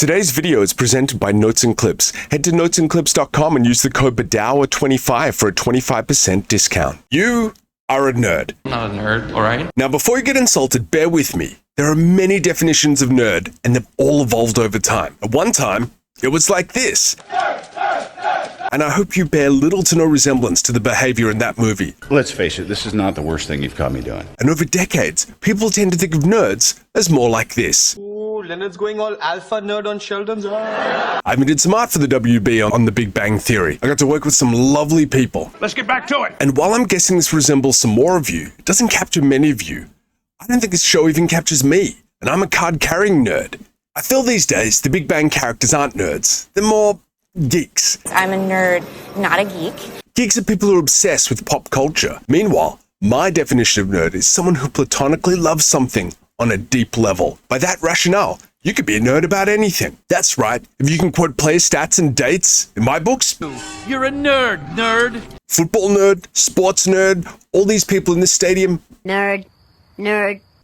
Today's video is presented by Notes and Clips. Head to notesandclips.com and use the code BADOWER25 for a 25% discount. You are a nerd. I'm not a nerd, alright? Now, before you get insulted, bear with me. There are many definitions of nerd, and they've all evolved over time. At one time, it was like this. And I hope you bear little to no resemblance to the behavior in that movie. Let's face it, this is not the worst thing you've caught me doing. And over decades, people tend to think of nerds as more like this. Ooh, Leonard's going all alpha nerd on Sheldon's. I even did some art for the WB on The Big Bang Theory. I got to work with some lovely people. Let's get back to it. And while I'm guessing this resembles some more of you, it doesn't capture many of you. I don't think this show even captures me, and I'm a card-carrying nerd. I feel these days the Big Bang characters aren't nerds. They're more geeks. I'm a nerd, not a geek. Geeks are people who are obsessed with pop culture. Meanwhile, my definition of nerd is someone who platonically loves something on a deep level. By that rationale, you could be a nerd about anything. That's right. If you can quote player stats and dates, in my books, You're a nerd. football nerd, sports nerd, all these people in this stadium, Nerd.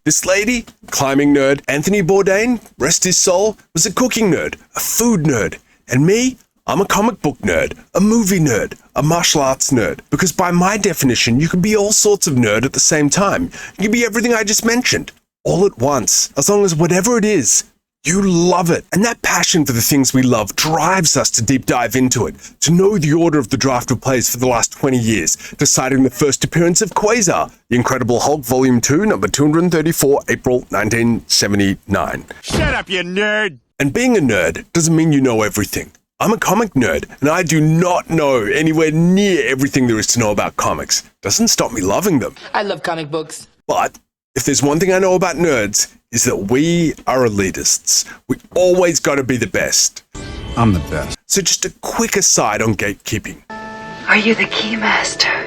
this lady, climbing nerd, Anthony Bourdain, rest his soul, was a cooking nerd, a food nerd. And me, I'm a comic book nerd, a movie nerd, a martial arts nerd. Because by my definition, you can be all sorts of nerd at the same time. You can be everything I just mentioned, all at once. As long as whatever it is, you love it. And that passion for the things we love drives us to deep dive into it, to know the order of the draft of plays for the last 20 years, deciding the first appearance of Quasar, The Incredible Hulk Volume 2, number 234, April 1979. Shut up, you nerd. And being a nerd doesn't mean you know everything. I'm a comic nerd, and I do not know anywhere near everything there is to know about comics. Doesn't stop me loving them. I love comic books. But if there's one thing I know about nerds, is that we are elitists. We always got to be the best. I'm the best. So just a quick aside on gatekeeping. Are you the keymaster?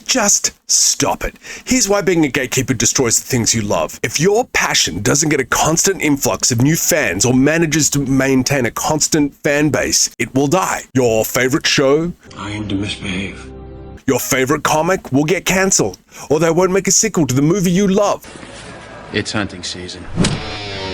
Just stop it. Here's why being a gatekeeper destroys the things you love. If your passion doesn't get a constant influx of new fans or manages to maintain a constant fan base, it will die. Your favorite show, I aim to misbehave. your favorite comic will get cancelled, or they won't make a sequel to the movie you love, It's hunting season.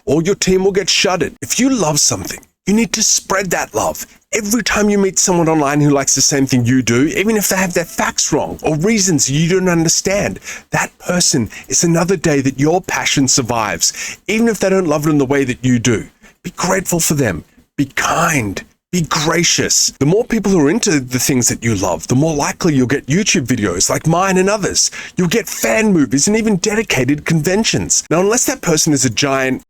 or your team will get shuttered. If you love something, you need to spread that love. Every time you meet someone online who likes the same thing you do, even if they have their facts wrong or reasons you don't understand, that person is another day that your passion survives, even if they don't love it in the way that you do. Be grateful for them. Be kind. Be gracious. The more people who are into the things that you love, the more likely you'll get YouTube videos like mine and others. You'll get fan movies and even dedicated conventions. Now, unless that person is a giant,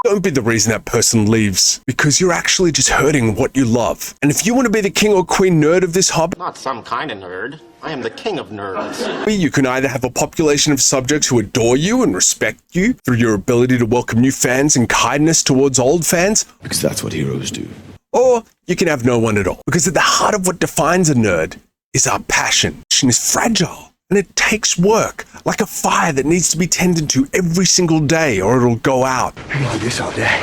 don't be the reason that person leaves, because you're actually just hurting what you love. And if you want to be the king or queen nerd of this hobby, Not some kind of nerd. I am the king of nerds. you can either have a population of subjects who adore you and respect you through your ability to welcome new fans and kindness towards old fans, Because that's what heroes do. or you can have no one at all. Because at the heart of what defines a nerd is our passion. Passion is fragile, and it takes work, like a fire that needs to be tended to every single day or it'll go out. I can do this all day.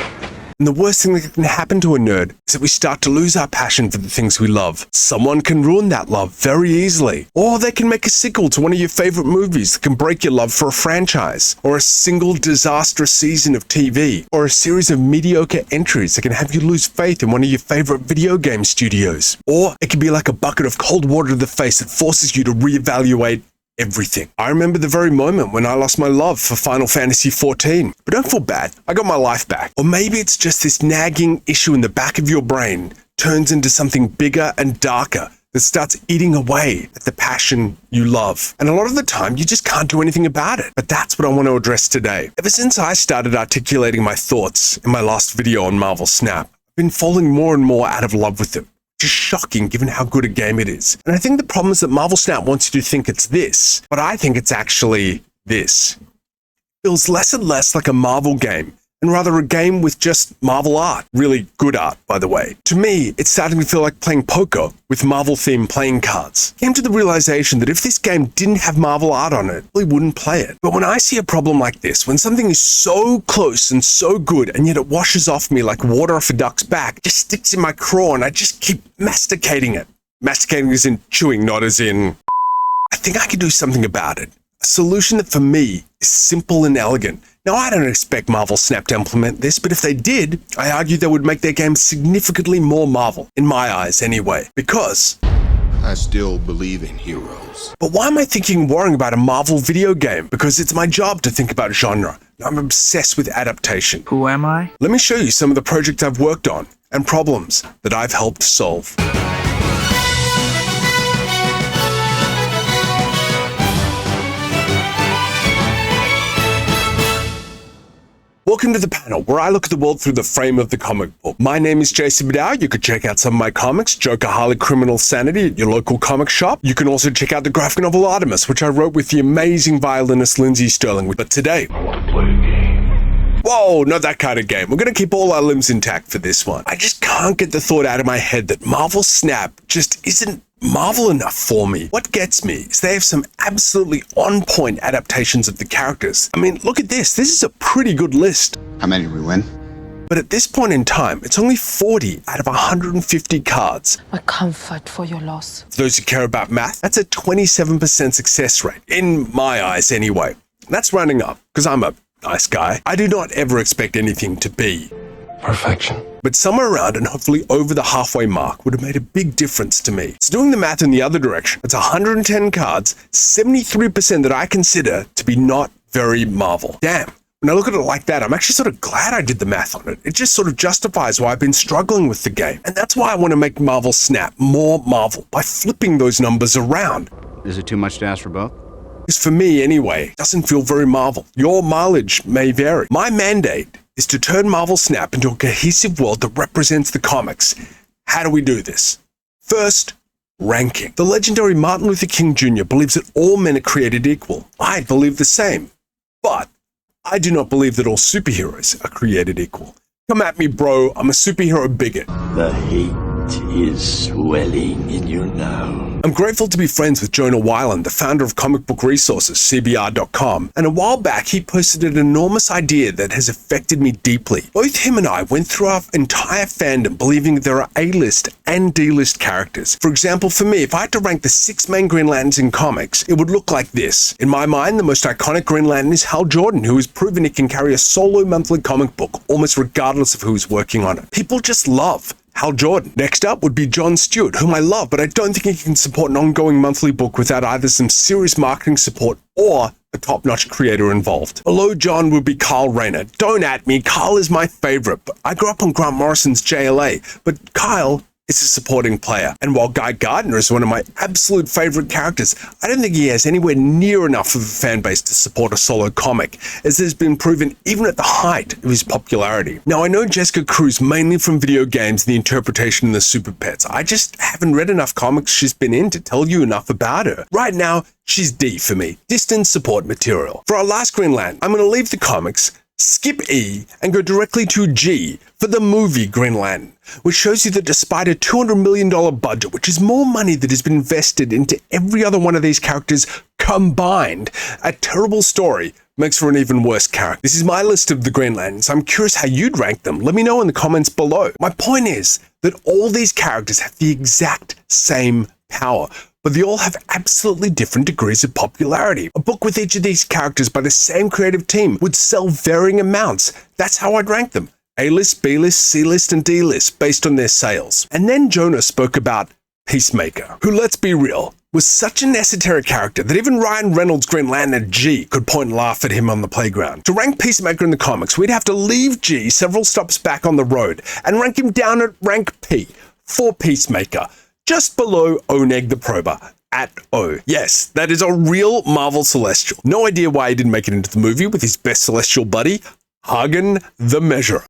And the worst thing that can happen to a nerd is that we start to lose our passion for the things we love. Someone can ruin that love very easily. Or they can make a sequel to one of your favorite movies that can break your love for a franchise. Or a single disastrous season of TV. Or a series of mediocre entries that can have you lose faith in one of your favorite video game studios. Or it can be like a bucket of cold water to the face that forces you to reevaluate everything. I remember the very moment when I lost my love for Final Fantasy XIV. But don't feel bad, I got my life back. Or maybe it's just this nagging issue in the back of your brain turns into something bigger and darker that starts eating away at the passion you love. And a lot of the time, you just can't do anything about it. But that's what I want to address today. Ever since I started articulating my thoughts in my last video on Marvel Snap, I've been falling more and more out of love with them. Just shocking given how good a game it is. And I think the problem is that Marvel Snap wants you to think it's this, but I think it's actually this. It feels less and less like a Marvel game, and rather a game with just Marvel art. Really good art, by the way. To me, it's starting to feel like playing poker with Marvel-themed playing cards. I came to the realization that if this game didn't have Marvel art on it, I really wouldn't play it. But when I see a problem like this, when something is so close and so good, and yet it washes off me like water off a duck's back, it just sticks in my craw, and I just keep masticating it. Masticating as in chewing, not as in... I think I can do something about it. A solution that for me is simple and elegant. Now, I don't expect Marvel Snap to implement this, but if they did, I argue they would make their game significantly more Marvel, in my eyes anyway, because I still believe in heroes. But why am I thinking and worrying about a Marvel video game? Because it's my job to think about genre. I'm obsessed with adaptation. Who am I? Let me show you some of the projects I've worked on and problems that I've helped solve. Welcome to the panel, where I look at the world through the frame of the comic book. My name is Jason Badower. You can check out some of my comics, Joker, Harley, Criminal, Sanity at your local comic shop. You can also check out the graphic novel Artemis, which I wrote with the amazing violinist Lindsay Sterling. But today, I want to play a game. whoa, not that kind of game. We're going to keep all our limbs intact for this one. I just can't get the thought out of my head that Marvel Snap just isn't Marvel enough for me. What gets me is they have some absolutely on-point adaptations of the characters. I mean, look at this. This is a pretty good list. How many did we win? But at this point in time, it's only 40 out of 150 cards. A comfort for your loss. For those who care about math, that's a 27% success rate, in my eyes anyway. That's rounding up, because I'm a nice guy. I do not ever expect anything to be Perfection. but somewhere around and hopefully over the halfway mark would have made a big difference to me. So doing the math in the other direction, it's 110 cards, 73% that I consider to be not very Marvel. Damn. When I look at it like that, I'm actually sort of glad I did the math on it. It just sort of justifies why I've been struggling with the game. And that's why I want to make Marvel Snap more Marvel, by flipping those numbers around. Is it too much to ask for both? Because for me anyway, it doesn't feel very Marvel. Your mileage may vary. My mandate is to turn Marvel Snap into a cohesive world that represents the comics. How do we do this? First, ranking. The legendary Martin Luther King Jr. believes that all men are created equal. I believe the same. But I do not believe that all superheroes are created equal. Come at me, bro. I'm a superhero bigot. The hate is swelling in you now. I'm grateful to be friends with Jonah Weiland, the founder of Comic Book Resources, CBR.com, and a while back he posted an enormous idea that has affected me deeply. Both him and I went through our entire fandom believing there are A-list and D-list characters. For example, for me, if I had to rank the 6 main Green Lanterns in comics, it would look like this. In my mind, the most iconic Green Lantern is Hal Jordan, who has proven he can carry a solo monthly comic book, almost regardless of who's working on it. People just love Hal Jordan. Next up would be John Stewart, whom I love, but I don't think he can support an ongoing monthly book without either some serious marketing support or a top-notch creator involved. Below John would be Kyle Rayner. Don't at me, Kyle is my favorite. I grew up on Grant Morrison's JLA, but Kyle is a supporting player. And while Guy Gardner is one of my absolute favorite characters, I don't think he has anywhere near enough of a fan base to support a solo comic, as has been proven even at the height of his popularity. Now, I know Jessica Cruz mainly from video games and the interpretation of the Super Pets. I just haven't read enough comics she's been in to tell you enough about her. Right now, she's D for me. Distant support material. For our last Green Lantern, I'm going to leave the comics, skip E, and go directly to G for the movie Green Lantern, which shows you that despite a $200 million budget, which is more money that has been invested into every other one of these characters combined, a terrible story makes for an even worse character. This is my list of the Green Lanterns. I'm curious how you'd rank them. Let me know in the comments below. My point is that all these characters have the exact same power, but they all have absolutely different degrees of popularity. A book with each of these characters by the same creative team would sell varying amounts. That's how I'd rank them. A-list, B-list, C-list, and D-list based on their sales. And then Jonah spoke about Peacemaker, who, let's be real, was such an esoteric character that even Ryan Reynolds' Green Lantern G could point and laugh at him on the playground. To rank Peacemaker in the comics, we'd have to leave G several stops back on the road and rank him down at rank P for Peacemaker, just below Oneg the Prober, at O. Yes, that is a real Marvel Celestial. No idea why he didn't make it into the movie with his best Celestial buddy, Hagen the Measure.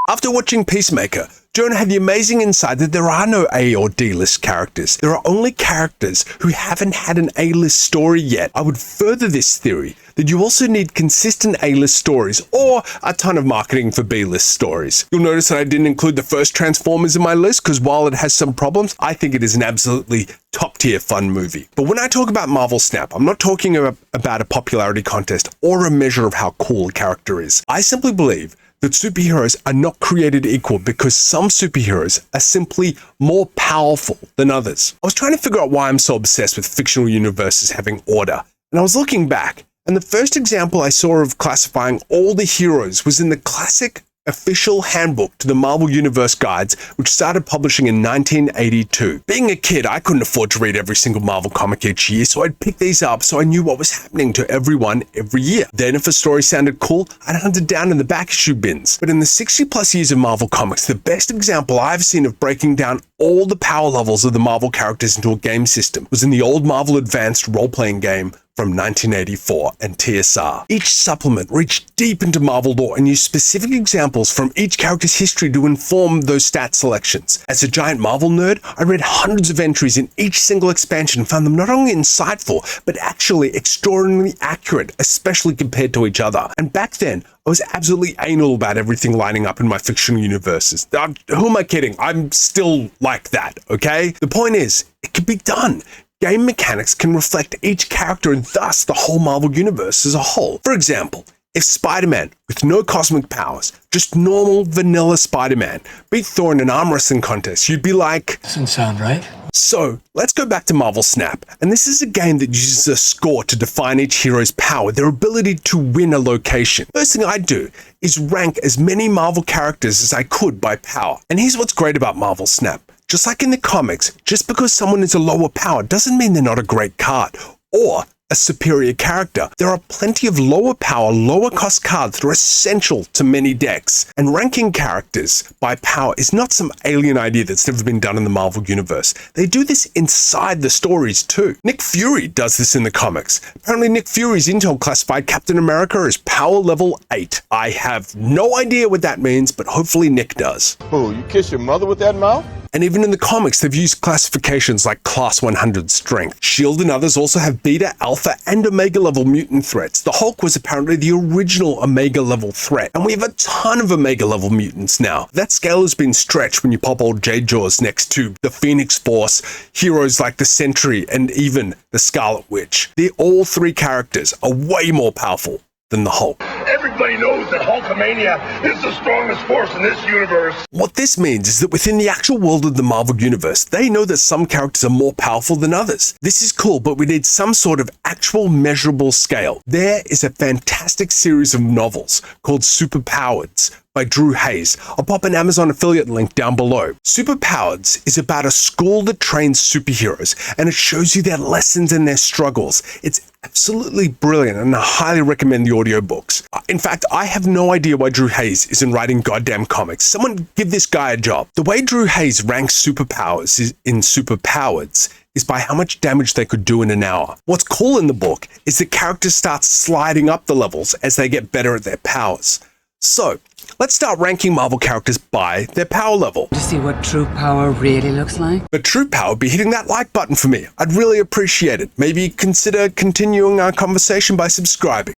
After watching Peacemaker, Jonah had the amazing insight that there are no A or D-list characters. There are only characters who haven't had an A-list story yet. I would further this theory that you also need consistent A-list stories or a ton of marketing for B-list stories. You'll notice that I didn't include the first Transformers in my list because while it has some problems, I think it is an absolutely top-tier fun movie. But when I talk about Marvel Snap, I'm not talking about a popularity contest or a measure of how cool a character is. I simply believe that superheroes are not created equal because some superheroes are simply more powerful than others. I was trying to figure out why I'm so obsessed with fictional universes having order, And I was looking back, and the first example I saw of classifying all the heroes was in the classic official handbook to the Marvel Universe guides, which started publishing in 1982. Being a kid, I couldn't afford to read every single Marvel comic each year, so I'd pick these up so I knew what was happening to everyone every year. Then if a story sounded cool, I'd hunt it down in the back issue bins. But in the 60 plus years of Marvel Comics, the best example I've seen of breaking down all the power levels of the Marvel characters into a game system was in the old Marvel Advanced role-playing game from 1984 and TSR. Each supplement reached deep into Marvel lore and used specific examples from each character's history to inform those stat selections. As a giant Marvel nerd, I read hundreds of entries in each single expansion and found them not only insightful, but actually extraordinarily accurate, especially compared to each other. And back then, I was absolutely anal about everything lining up in my fictional universes. Who am I kidding? I'm still like that, okay? The point is, it can be done. Game mechanics can reflect each character and thus the whole Marvel Universe as a whole. For example, if Spider-Man, with no cosmic powers, just normal vanilla Spider-Man, beat Thor in an arm wrestling contest, you'd be like, doesn't sound right. So, let's go back to Marvel Snap, and this is a game that uses a score to define each hero's power, their ability to win a location. First thing I'd do is rank as many Marvel characters as I could by power. And here's what's great about Marvel Snap. Just like in the comics, just because someone is a lower power doesn't mean they're not a great card or a superior character. There are plenty of lower power, lower cost cards that are essential to many decks. And ranking characters by power is not some alien idea that's never been done in the Marvel Universe. They do this inside the stories too. Nick Fury does this in the comics. Apparently Nick Fury's intel classified Captain America as power level 8. I have no idea what that means, but hopefully Nick does. Oh, you kiss your mother with that mouth? And even in the comics, they've used classifications like Class 100 Strength. S.H.I.E.L.D. and others also have Beta, Alpha, and Omega level mutant threats. The Hulk was apparently the original Omega level threat, and we have a ton of Omega level mutants now. That scale has been stretched when you pop old J-Jaws next to the Phoenix Force, heroes like the Sentry, and even the Scarlet Witch. All three characters are way more powerful than the Hulk. Everybody knows that Hulkamania is the strongest force in this universe. What this means is that within the actual world of the Marvel Universe, they know that some characters are more powerful than others. This is cool, but we need some sort of actual measurable scale. There is a fantastic series of novels called Superpowereds by Drew Hayes. I'll pop an Amazon affiliate link down below. Superpowereds is about a school that trains superheroes, and it shows you their lessons and their struggles. It's absolutely brilliant, and I highly recommend the audiobooks. In fact, I have no idea why Drew Hayes isn't writing goddamn comics. Someone give this guy a job. The way Drew Hayes ranks superpowers in Superpowereds is by how much damage they could do in an hour. What's cool in the book is that characters start sliding up the levels as they get better at their powers. So, let's start ranking Marvel characters by their power level. To see what true power really looks like? But true power would be hitting that like button for me. I'd really appreciate it. Maybe consider continuing our conversation by subscribing.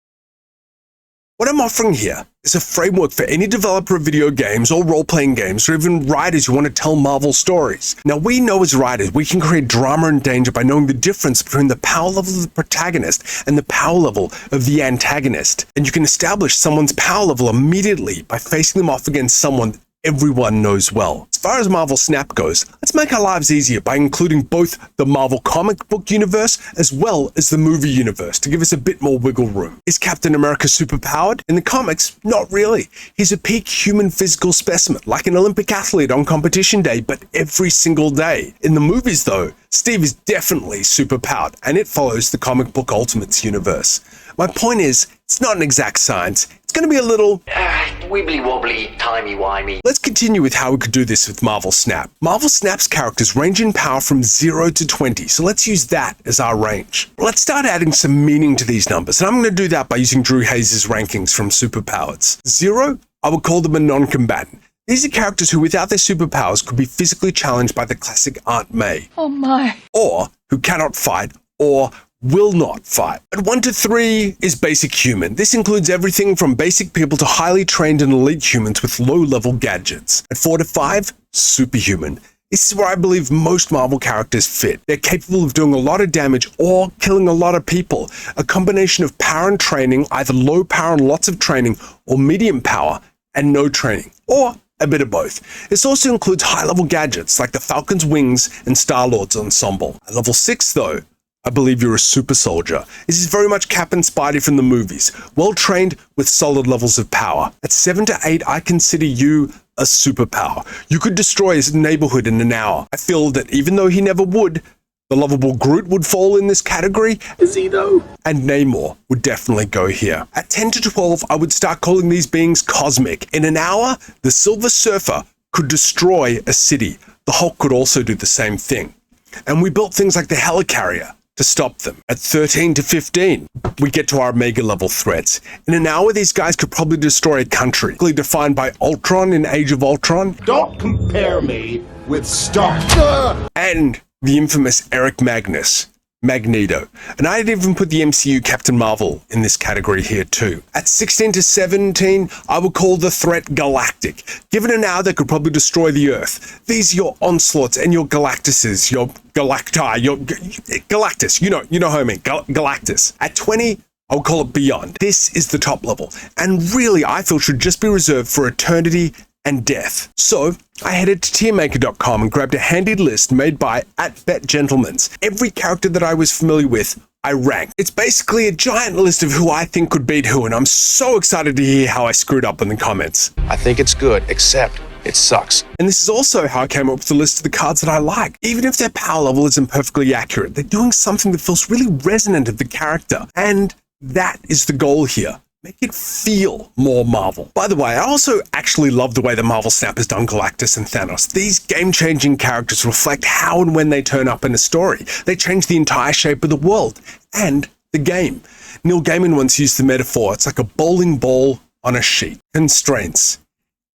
What I'm offering here is a framework for any developer of video games or role-playing games, or even writers who want to tell Marvel stories. Now, we know as writers, we can create drama and danger by knowing the difference between the power level of the protagonist and the power level of the antagonist. And you can establish someone's power level immediately by facing them off against someone that everyone knows well. As far as Marvel Snap goes, let's make our lives easier by including both the Marvel comic book universe as well as the movie universe to give us a bit more wiggle room. Is Captain America superpowered? In the comics, not really. He's a peak human physical specimen, like an Olympic athlete on competition day, but every single day. In the movies though, Steve is definitely superpowered, and it follows the comic book Ultimates universe. My point is, it's not an exact science. It's going to be a little wibbly-wobbly, timey-wimey. Let's continue with how we could do this with Marvel Snap. Marvel Snap's characters range in power from 0 to 20, so let's use that as our range. Let's start adding some meaning to these numbers, and I'm going to do that by using Drew Hayes' rankings from Superpowereds. 0, I would call them a non-combatant. These are characters who, without their superpowers, could be physically challenged by the classic Aunt May. Oh my. Or who cannot fight, or will not fight. At 1 to 3 is basic human. This includes everything from basic people to highly trained and elite humans with low-level gadgets. At 4 to 5, superhuman. This is where I believe most Marvel characters fit. They're capable of doing a lot of damage or killing a lot of people. A combination of power and training, either low power and lots of training, or medium power and no training, or a bit of both. This also includes high-level gadgets like the Falcon's wings and Star-Lord's ensemble. At level 6 though, I believe you're a super soldier. This is very much Cap and Spidey from the movies, well trained with solid levels of power. At 7 to 8, I consider you a superpower. You could destroy his neighborhood in an hour. I feel that even though he never would, the lovable Groot would fall in this category. Is he though? And Namor would definitely go here. At 10 to 12, I would start calling these beings cosmic. In an hour, the Silver Surfer could destroy a city. The Hulk could also do the same thing. And we built things like the Helicarrier to stop them. At 13 to 15, we get to our mega level threats. In an hour, these guys could probably destroy a country, clearly defined by Ultron in Age of Ultron. Don't compare me with Stark. And the infamous Eric Magnus, Magneto. And I'd even put the MCU Captain Marvel in this category here too. At 16 to 17, I would call the threat Galactic. Given an hour, they could probably destroy the Earth. These are your Onslaughts and your Galactuses, your Galacti, your Galactus, you know what I mean, Galactus. At 20, I would call it Beyond. This is the top level, and really I feel should just be reserved for Eternity and Death. So I headed to TIERMAKER.com and grabbed a handy list made by @BetGentlemans. Every character that I was familiar with, I ranked. It's basically a giant list of who I think could beat who, and I'm so excited to hear how I screwed up in the comments. I think it's good, except it sucks. And this is also how I came up with the list of the cards that I like. Even if their power level isn't perfectly accurate, they're doing something that feels really resonant of the character. And that is the goal here. Make it feel more Marvel. By the way, I also actually love the way that Marvel Snap has done Galactus and Thanos. These game-changing characters reflect how and when they turn up in a story. They change the entire shape of the world and the game. Neil Gaiman once used the metaphor, it's like a bowling ball on a sheet. Constraints.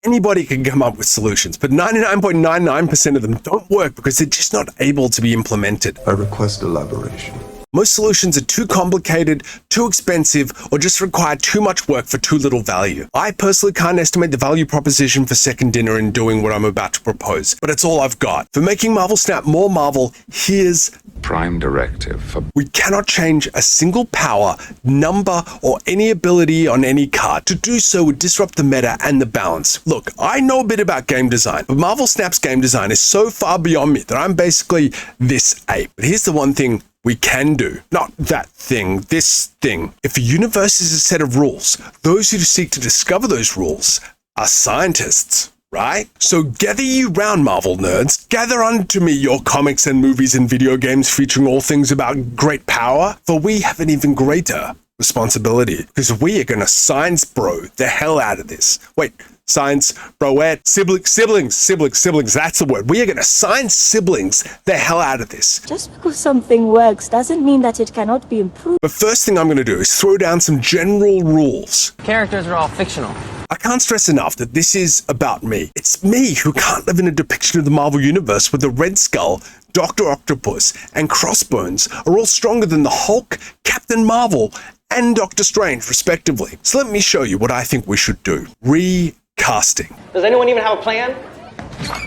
Anybody can come up with solutions, but 99.99% of them don't work because they're just not able to be implemented. I request elaboration. Most solutions are too complicated, too expensive, or just require too much work for too little value. I personally can't estimate the value proposition for second dinner in doing what I'm about to propose, but it's all I've got. For making Marvel Snap more Marvel, here's Prime directive. we cannot change a single power, number, or any ability on any card. To do so would disrupt the meta and the balance. Look, I know a bit about game design, but Marvel Snap's game design is so far beyond me that I'm basically this ape. But here's the one thing we can do. Not that thing, this thing. If a universe is a set of rules, those who seek to discover those rules are scientists, right? So gather you round, Marvel nerds. Gather unto me your comics and movies and video games featuring all things about great power, for we have an even greater responsibility, because we are gonna science bro the hell out of this. Wait, science broette, siblings, that's the word. We are gonna science siblings the hell out of this. Just because something works doesn't mean that it cannot be improved. But first thing I'm gonna do is throw down some general rules. Characters are all fictional. I can't stress enough that this is about me. It's me who can't live in a depiction of the Marvel Universe where the Red Skull, Dr. Octopus, and Crossbones are all stronger than the Hulk, Captain Marvel, and Doctor Strange, respectively. So let me show you what I think we should do. Recasting. Does anyone even have a plan?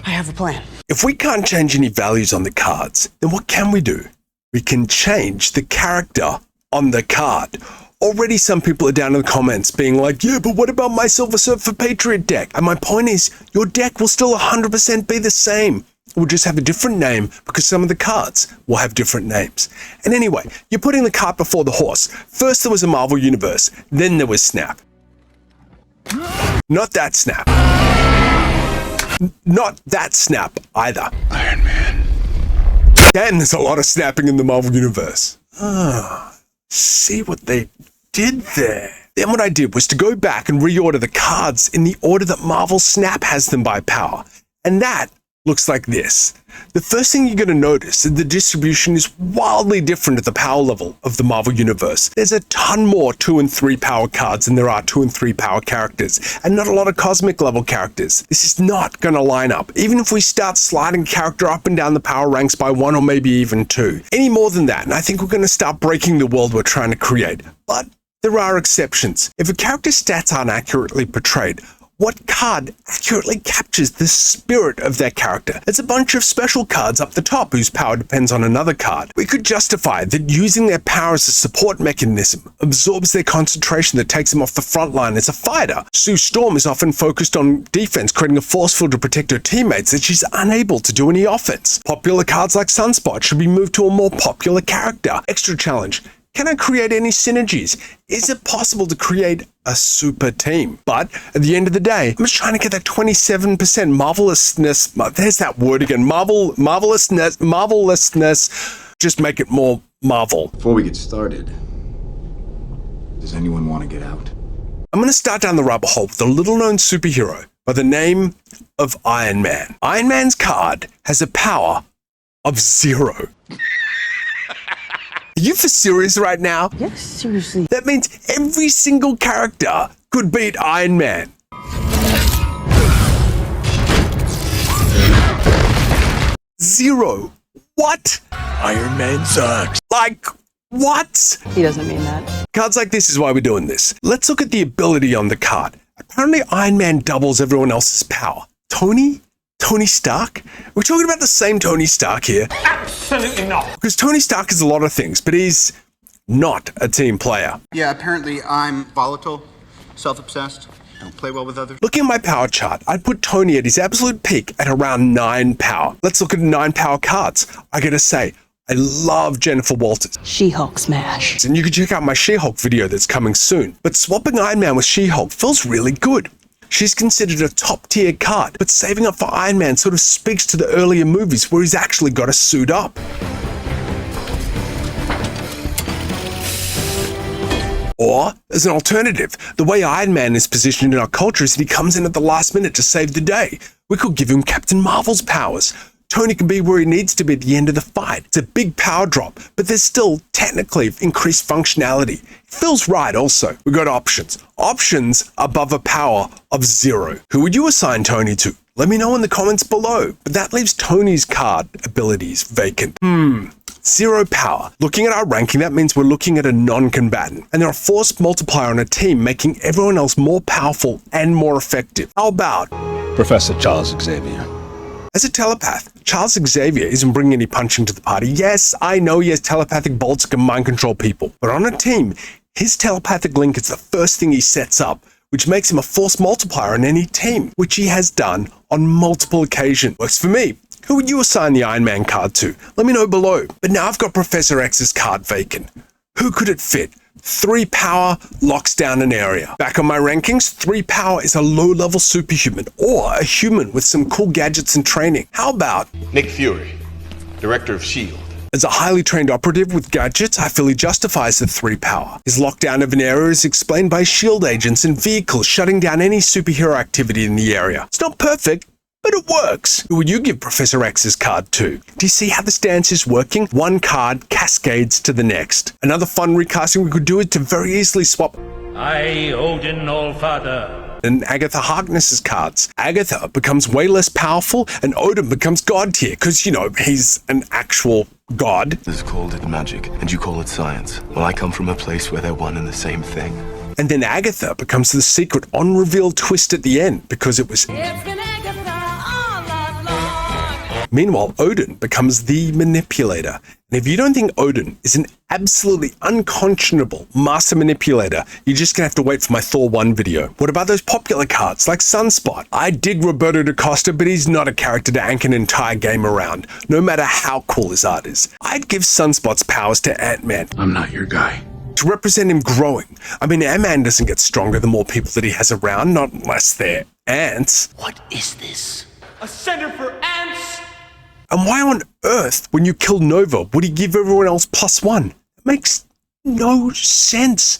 I have a plan. If we can't change any values on the cards, then what can we do? We can change the character on the card. Already some people are down in the comments being like, yeah, but what about my Silver Surfer Patriot deck? And my point is, your deck will still 100% be the same. It will just have a different name because some of the cards will have different names. And anyway, you're putting the cart before the horse. First there was a Marvel Universe, then there was Snap. Not that Snap. Not that Snap either. Iron Man. Damn, there's a lot of snapping in the Marvel Universe. See what they did there. Then what I did was to go back and reorder the cards in the order that Marvel Snap has them by power. And that looks like this. The first thing you're going to notice is the distribution is wildly different at the power level of the Marvel Universe. There's a ton more 2 and 3 power cards than there are 2 and 3 power characters, and not a lot of cosmic level characters. This is not going to line up, even if we start sliding character up and down the power ranks by 1 or maybe even 2. Any more than that, and I think we're going to start breaking the world we're trying to create. But there are exceptions. If a character's stats aren't accurately portrayed, what card accurately captures the spirit of their character? It's a bunch of special cards up the top whose power depends on another card. We could justify that using their power as a support mechanism absorbs their concentration that takes them off the front line as a fighter. Sue Storm is often focused on defense, creating a force field to protect her teammates that she's unable to do any offense. Popular cards like Sunspot should be moved to a more popular character. Extra challenge. Can I create any synergies? Is it possible to create a super team? But at the end of the day, I'm just trying to get that 27% marvelousness. There's that word again. Marvelousness. Just make it more Marvel. Before we get started, does anyone want to get out? I'm going to start down the rabbit hole with a little-known superhero by the name of Iron Man. Iron Man's card has a power of 0. Are you for serious right now? Yes, seriously. That means every single character could beat Iron Man. Zero. What? Iron Man sucks. Like, what? He doesn't mean that. Cards like this is why we're doing this. Let's look at the ability on the card. Apparently, Iron Man doubles everyone else's power. Tony Stark? We're talking about the same Tony Stark here. Absolutely not. Because Tony Stark is a lot of things, but he's not a team player. Yeah, apparently I'm volatile, self-obsessed, don't play well with others. Looking at my power chart, I'd put Tony at his absolute peak at around 9 power. Let's look at 9 power cards. I gotta say, I love Jennifer Walters. She-Hulk smash. And you can check out my She-Hulk video that's coming soon. But swapping Iron Man with She-Hulk feels really good. She's considered a top-tier card, but saving up for Iron Man sort of speaks to the earlier movies where he's actually got to suit up. Or, as an alternative, the way Iron Man is positioned in our culture is that he comes in at the last minute to save the day. We could give him Captain Marvel's powers. Tony can be where he needs to be at the end of the fight. It's a big power drop, but there's still technically increased functionality. It feels right also. We got options. Options above a power of 0. Who would you assign Tony to? Let me know in the comments below. But that leaves Tony's card abilities vacant. 0 power. Looking at our ranking, that means we're looking at a non-combatant. And they're a force multiplier on a team, making everyone else more powerful and more effective. How about Professor Charles Xavier? As a telepath, Charles Xavier isn't bringing any punching to the party. Yes, I know he has telepathic bolts that can mind control people. But on a team, his telepathic link is the first thing he sets up, which makes him a force multiplier on any team, which he has done on multiple occasions. Works for me. Who would you assign the Iron Man card to? Let me know below. But now I've got Professor X's card vacant. Who could it fit? 3 power locks down an area. Back on my rankings, 3 power is a low-level superhuman or a human with some cool gadgets and training. How about Nick Fury, director of S.H.I.E.L.D. As a highly trained operative with gadgets, I feel he justifies the 3 power. His lockdown of an area is explained by S.H.I.E.L.D. agents and vehicles shutting down any superhero activity in the area. It's not perfect, but it works. Who would you give Professor X's card to? Do you see how this dance is working? One card cascades to the next. Another fun recasting we could do is to very easily swap I, Odin Allfather, and Agatha Harkness's cards. Agatha becomes way less powerful and Odin becomes god tier because, you know, he's an actual god. This called it magic, and you call it science. Well, I come from a place where they're one and the same thing. And then Agatha becomes the secret unrevealed twist at the end because it was... Meanwhile, Odin becomes the manipulator. And if you don't think Odin is an absolutely unconscionable master manipulator, you're just gonna have to wait for my Thor 1 video. What about those popular cards like Sunspot? I dig Roberto da Costa, but he's not a character to anchor an entire game around, no matter how cool his art is. I'd give Sunspot's powers to Ant-Man. I'm not your guy. To represent him growing. I mean, Ant-Man doesn't get stronger the more people that he has around, not unless they're ants. What is this? A center for ants? And why on earth, when you kill Nova, would he give everyone else +1? It makes no sense.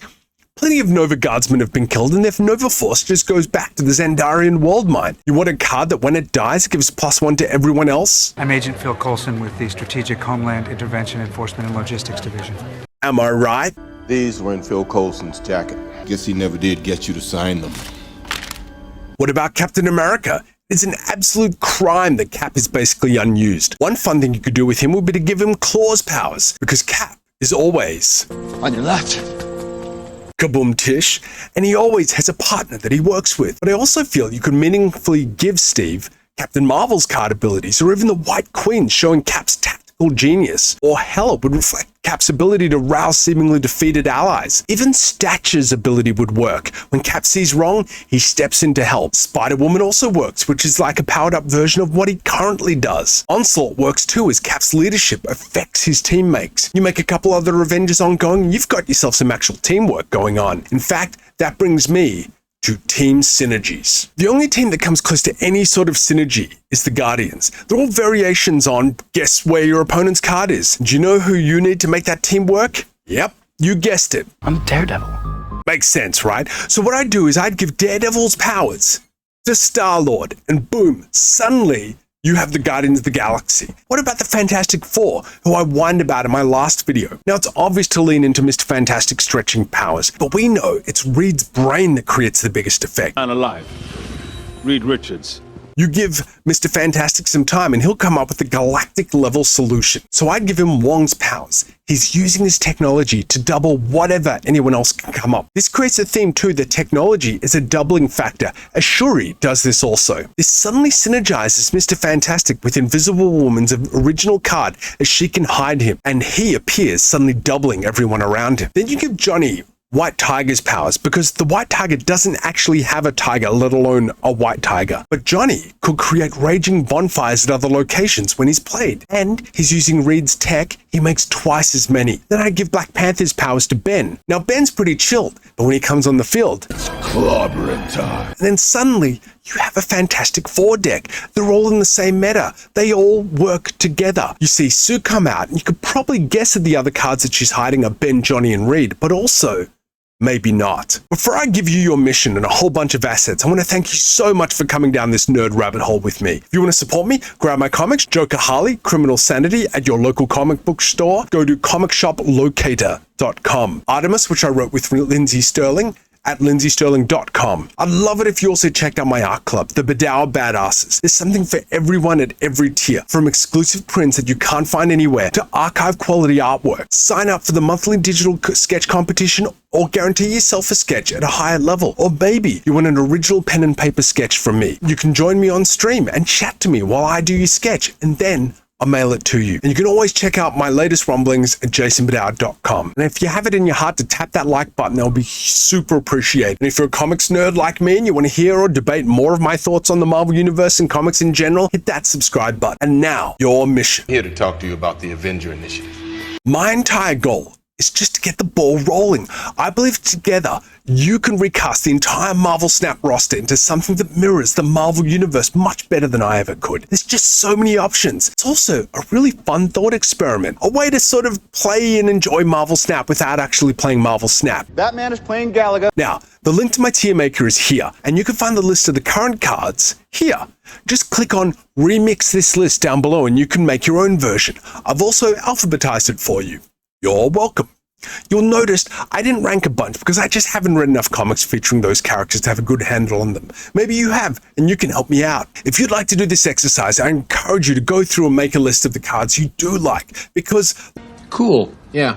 Plenty of Nova guardsmen have been killed, and if Nova Force just goes back to the Xandarian world mine. You want a card that when it dies, it gives +1 to everyone else? I'm Agent Phil Coulson with the Strategic Homeland Intervention Enforcement and Logistics Division. Am I right? These were in Phil Coulson's jacket. Guess he never did get you to sign them. What about Captain America? It's an absolute crime that Cap is basically unused. One fun thing you could do with him would be to give him claws powers, because Cap is always on your left. Kaboom Tish. And he always has a partner that he works with. But I also feel you could meaningfully give Steve Captain Marvel's card abilities, or even the White Queen showing Cap's tactical genius. Or hell, it would reflect Cap's ability to rouse seemingly defeated allies. Even Stature's ability would work. When Cap sees wrong, he steps in to help. Spider-Woman also works, which is like a powered-up version of what he currently does. Onslaught works too, as Cap's leadership affects his teammates. You make a couple other Avengers ongoing, and you've got yourself some actual teamwork going on. In fact, that brings me to team synergies. The only team that comes close to any sort of synergy is the Guardians. They're all variations on guess where your opponent's card is. Do you know who you need to make that team work? Yep, you guessed it. I'm Daredevil. Makes sense, right? So what I'd do is I'd give Daredevil's powers to Star-Lord, and boom, suddenly you have the Guardians of the Galaxy. What about the Fantastic Four, who I whined about in my last video? Now, it's obvious to lean into Mr. Fantastic stretching powers, but we know it's Reed's brain that creates the biggest effect. Unalive. Reed Richards. You give Mr. Fantastic some time and he'll come up with a galactic-level solution. So I'd give him Wong's powers. He's using his technology to double whatever anyone else can come up. This creates a theme too that technology is a doubling factor, as Shuri does this also. This suddenly synergizes Mr. Fantastic with Invisible Woman's original card as she can hide him, and he appears, suddenly doubling everyone around him. Then you give Johnny White Tiger's powers, because the White Tiger doesn't actually have a tiger, let alone a white tiger. But Johnny could create raging bonfires at other locations when he's played. And he's using Reed's tech, he makes twice as many. Then I give Black Panther's powers to Ben. Now Ben's pretty chilled, but when he comes on the field, it's clobbering time. And then suddenly, you have a Fantastic Four deck. They're all in the same meta. They all work together. You see Sue come out, and you could probably guess that the other cards that she's hiding are Ben, Johnny, and Reed, but also maybe not. Before I give you your mission and a whole bunch of assets, I want to thank you so much for coming down this nerd rabbit hole with me. If you want to support me, grab my comics, Joker Harley, Criminal Sanity at your local comic book store. Go to comicsshoplocator.com. Artemis, which I wrote with Lindsay Sterling, at lindsaysterling.com. I'd love it if you also checked out my art club, the Badower Badasses. There's something for everyone at every tier, from exclusive prints that you can't find anywhere to archive quality artwork. Sign up for the monthly digital sketch competition or guarantee yourself a sketch at a higher level. Or maybe you want an original pen and paper sketch from me. You can join me on stream and chat to me while I do your sketch, and then I'll mail it to you. And you can always check out my latest rumblings at jasonbadower.com. And if you have it in your heart to tap that like button, that'll be super appreciated. And if you're a comics nerd like me and you want to hear or debate more of my thoughts on the Marvel Universe and comics in general, hit that subscribe button. And now, your mission. Here to talk to you about the Avenger Initiative. My entire goal is just to get the ball rolling. I believe together, you can recast the entire Marvel Snap roster into something that mirrors the Marvel Universe much better than I ever could. There's just so many options. It's also a really fun thought experiment, a way to sort of play and enjoy Marvel Snap without actually playing Marvel Snap. Batman is playing Galaga. Now, the link to my tier maker is here, and you can find the list of the current cards here. Just click on Remix This List down below and you can make your own version. I've also alphabetized it for you. You're welcome. You'll notice I didn't rank a bunch because I just haven't read enough comics featuring those characters to have a good handle on them. Maybe you have, and you can help me out. If you'd like to do this exercise, I encourage you to go through and make a list of the cards you do like, because... Cool. Yeah.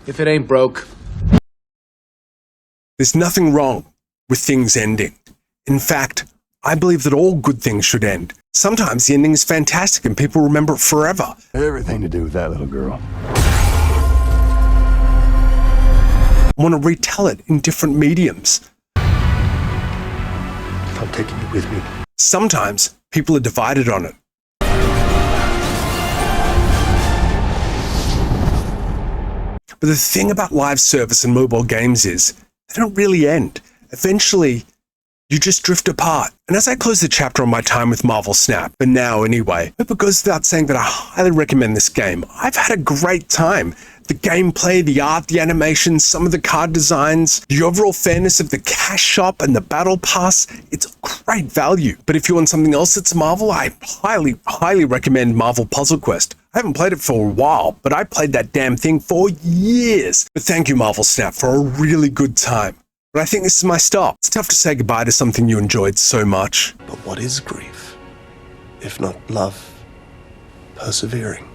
If it ain't broke. There's nothing wrong with things ending. In fact, I believe that all good things should end. Sometimes the ending is fantastic and people remember it forever. Everything to do with that little girl. Want to retell it in different mediums. I'm taking you with me. Sometimes people are divided on it. But the thing about live service and mobile games is they don't really end. Eventually, you just drift apart. And as I close the chapter on my time with Marvel Snap, but now anyway, I hope it goes without saying that I highly recommend this game. I've had a great time. The gameplay, the art, the animations, some of the card designs, the overall fairness of the cash shop and the battle pass, it's great value. But if you want something else that's Marvel, I highly recommend Marvel Puzzle Quest. I haven't played it for a while, but I played that damn thing for years. But thank you, Marvel Snap, for a really good time. But I think this is my stop. It's tough to say goodbye to something you enjoyed so much. But what is grief, if not love, persevering?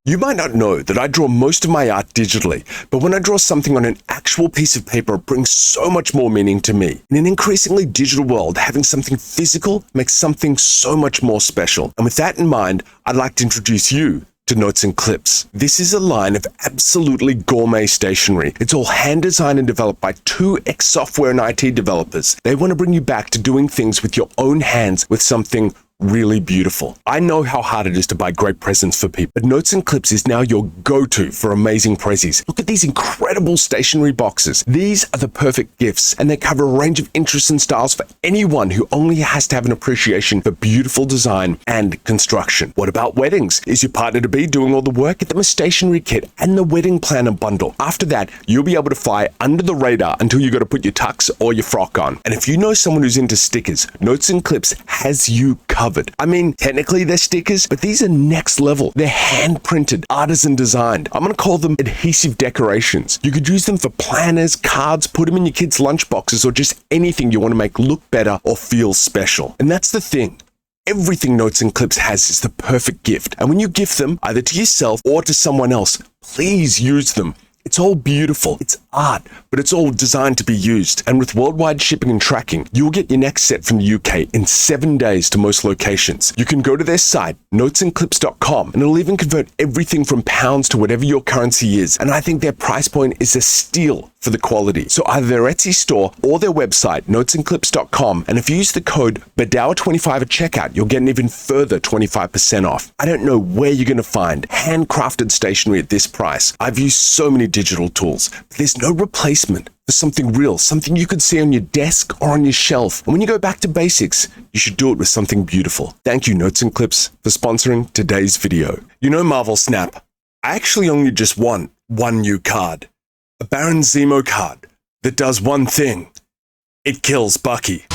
You might not know that I draw most of my art digitally, but when I draw something on an actual piece of paper, it brings so much more meaning to me. In an increasingly digital world, having something physical makes something so much more special. And with that in mind, I'd like to introduce you to Notes and Clips. This is a line of absolutely gourmet stationery. It's all hand designed and developed by two ex-software and IT developers. They want to bring you back to doing things with your own hands with something really beautiful. I know how hard it is to buy great presents for people, but Notes and Clips is now your go-to for amazing prezzies. Look at these incredible stationery boxes. These are the perfect gifts, and they cover a range of interests and styles for anyone who only has to have an appreciation for beautiful design and construction. What about weddings? Is your partner-to-be doing all the work? Get them a stationery kit and the wedding planner bundle. After that, you'll be able to fly under the radar until you got to put your tux or your frock on. And if you know someone who's into stickers, Notes and Clips has you covered. I mean, technically they're stickers, but these are next level. They're hand printed, artisan designed. I'm going to call them adhesive decorations. You could use them for planners, cards, put them in your kids' lunchboxes, or just anything you want to make look better or feel special. And that's the thing. Everything Notes and Clips has is the perfect gift. And when you gift them, either to yourself or to someone else, please use them. It's all beautiful. It's art, but it's all designed to be used. And with worldwide shipping and tracking, you'll get your next set from the UK in 7 days to most locations. You can go to their site, notesandclips.com, and it'll even convert everything from pounds to whatever your currency is. And I think their price point is a steal for the quality. So either their Etsy store or their website, notesandclips.com, and if you use the code Badower25 at checkout, you'll get an even further 25% off. I don't know where you're going to find handcrafted stationery at this price. I've used so many digital tools, but there's no replacement for something real, something you could see on your desk or on your shelf. And when you go back to basics, you should do it with something beautiful. Thank you, Notes and Clips, for sponsoring today's video. You know Marvel Snap. I actually only just want one new card. A Baron Zemo card that does one thing. It kills Bucky.